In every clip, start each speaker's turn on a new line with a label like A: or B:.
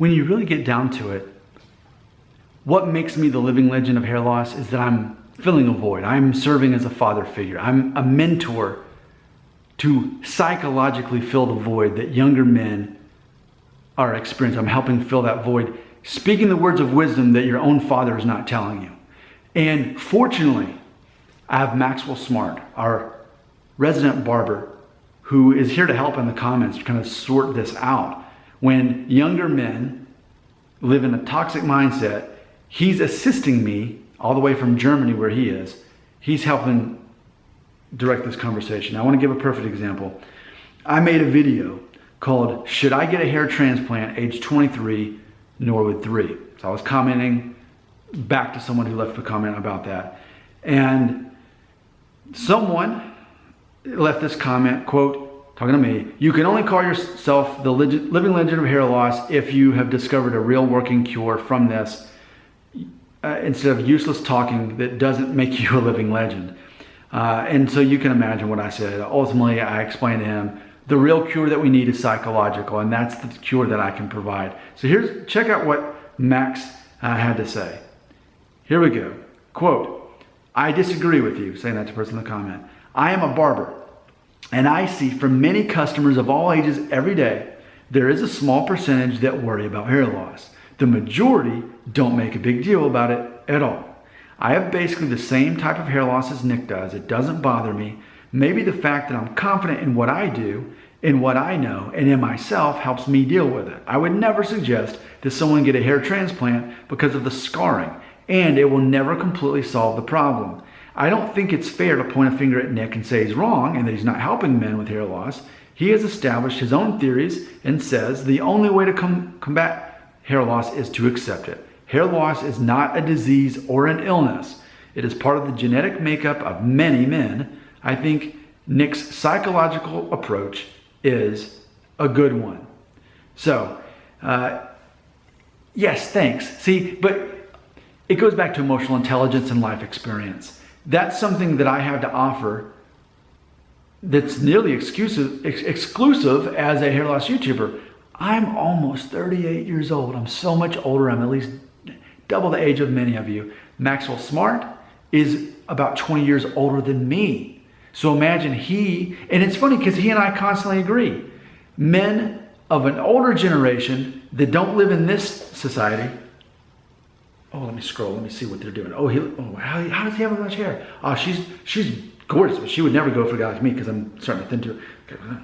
A: when you really get down to it, what makes me the living legend of hair loss is that I'm filling a void. I'm serving as a father figure. I'm a mentor to psychologically fill the void that younger men are experiencing. I'm helping fill that void, speaking the words of wisdom that your own father is not telling you. And fortunately, I have Maxwell Smart, our resident barber, who is here to help in the comments to kind of sort this out. When younger men live in a toxic mindset, he's assisting me all the way from Germany where he is. He's helping direct this conversation. I want to give a perfect example. I made a video called, Should I Get a Hair Transplant age 23, Norwood 3? So I was commenting back to someone who left a comment about that. And someone left this comment, quote, talking to me, "You can only call yourself the living legend of hair loss if you have discovered a real working cure from this, instead of useless talking that doesn't make you a living legend." And so you can imagine what I said. Ultimately, I explained to him, the real cure that we need is psychological, and that's the cure that I can provide. So check out what Max had to say. Here we go. Quote, "I disagree with you," saying that to the person in the comment. "I am a barber, and I see from many customers of all ages every day, there is a small percentage that worry about hair loss. The majority don't make a big deal about it at all. I have basically the same type of hair loss as Nick does. It doesn't bother me. Maybe the fact that I'm confident in what I do, in what I know, and in myself helps me deal with it. I would never suggest that someone get a hair transplant because of the scarring, and it will never completely solve the problem. I don't think it's fair to point a finger at Nick and say he's wrong and that he's not helping men with hair loss. He has established his own theories and says the only way to combat hair loss is to accept it. Hair loss is not a disease or an illness. It is part of the genetic makeup of many men. I think Nick's psychological approach is a good one." So, yes, thanks. See, but it goes back to emotional intelligence and life experience. That's something that I have to offer that's nearly exclusive as a hair loss YouTuber. I'm almost 38 years old. I'm so much older. I'm at least double the age of many of you. Maxwell Smart is about 20 years older than me. So imagine and it's funny because he and I constantly agree. Men of an older generation that don't live in this society. Oh, let me scroll. Let me see what they're doing. How does he have so much hair? Oh, she's gorgeous, but she would never go for a guy like me because I'm starting to thin to her.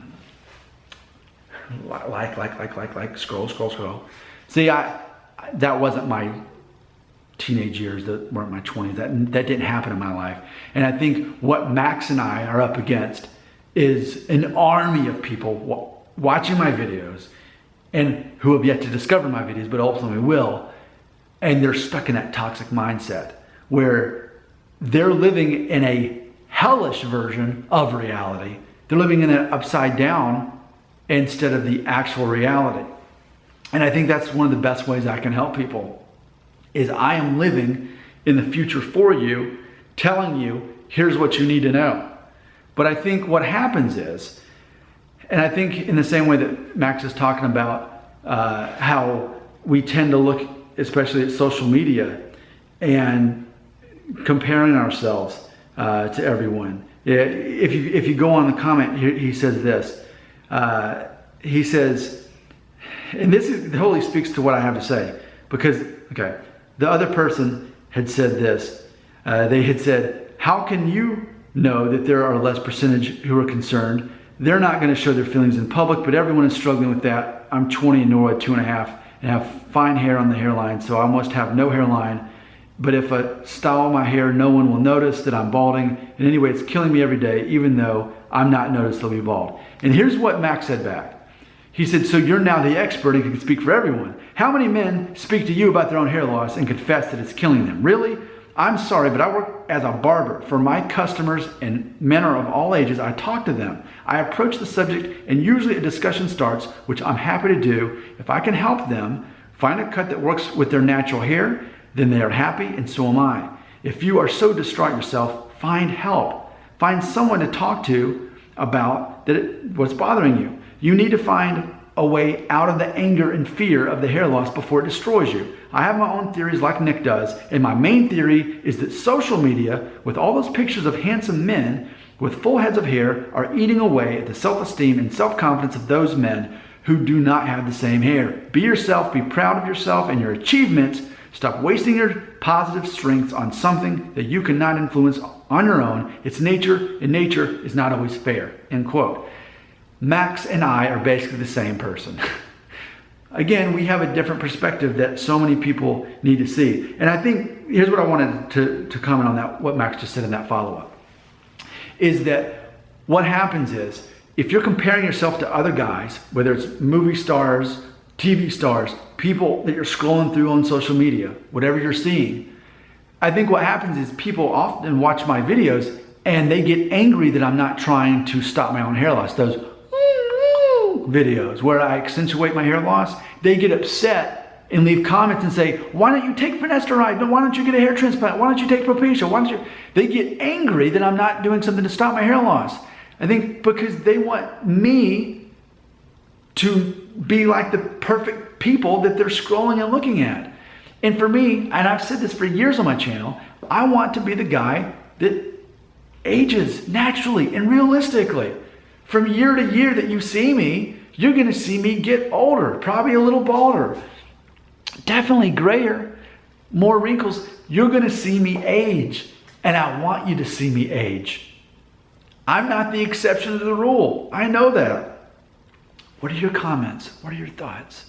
A: Like, scroll. See, that wasn't my teenage years, that weren't my 20s. That didn't happen in my life. And I think what Max and I are up against is an army of people watching my videos and who have yet to discover my videos, but ultimately will. And they're stuck in that toxic mindset where they're living in a hellish version of reality. They're living in it upside down instead of the actual reality. And I think that's one of the best ways I can help people is I am living in the future for you, telling you, here's what you need to know. But I think what happens is, and I think in the same way that Max is talking about how we tend to look, especially at social media, and comparing ourselves to everyone. If you go on the comment, he says this. He says, and this totally speaks to what I have to say, because, okay, the other person had said this. They had said, how can you know that there are less percentage who are concerned? They're not going to show their feelings in public, but everyone is struggling with that. I'm 20 and Nora 2.5 and have fine hair on the hairline, so I must have no hairline. But if I style my hair, no one will notice that I'm balding. And anyway, it's killing me every day, even though I'm not noticed to be bald. And here's what Max said back. He said, so you're now the expert and can speak for everyone. How many men speak to you about their own hair loss and confess that it's killing them? Really? I'm sorry, but I work as a barber. For my customers, and men are of all ages, I talk to them. I approach the subject, and usually a discussion starts, which I'm happy to do. If I can help them find a cut that works with their natural hair, then they are happy, and so am I. If you are so distraught yourself, find help. Find someone to talk to about what's bothering you. You need to find a way out of the anger and fear of the hair loss before it destroys you. I have my own theories like Nick does, and my main theory is that social media, with all those pictures of handsome men with full heads of hair, are eating away at the self-esteem and self-confidence of those men who do not have the same hair. Be yourself, be proud of yourself and your achievements. Stop wasting your positive strengths on something that you cannot influence on your own. It's nature, and nature is not always fair. End quote. Max and I are basically the same person. Again, we have a different perspective that so many people need to see. And I think, here's what I wanted to comment on that, what Max just said in that follow-up, is that what happens is, if you're comparing yourself to other guys, whether it's movie stars, TV stars, people that you're scrolling through on social media, whatever you're seeing, I think what happens is people often watch my videos and they get angry that I'm not trying to stop my own hair loss. Those videos where I accentuate my hair loss, they get upset and leave comments and say, why don't you take finasteride? No, why don't you get a hair transplant? Why don't you take Propecia? Why don't you? They get angry that I'm not doing something to stop my hair loss. I think because they want me to be like the perfect people that they're scrolling and looking at. And for me, and I've said this for years on my channel, I want to be the guy that ages naturally and realistically. From year to year that you see me, you're going to see me get older, probably a little balder, definitely grayer, more wrinkles. You're going to see me age, and I want you to see me age. I'm not the exception to the rule. I know that. What are your comments? What are your thoughts?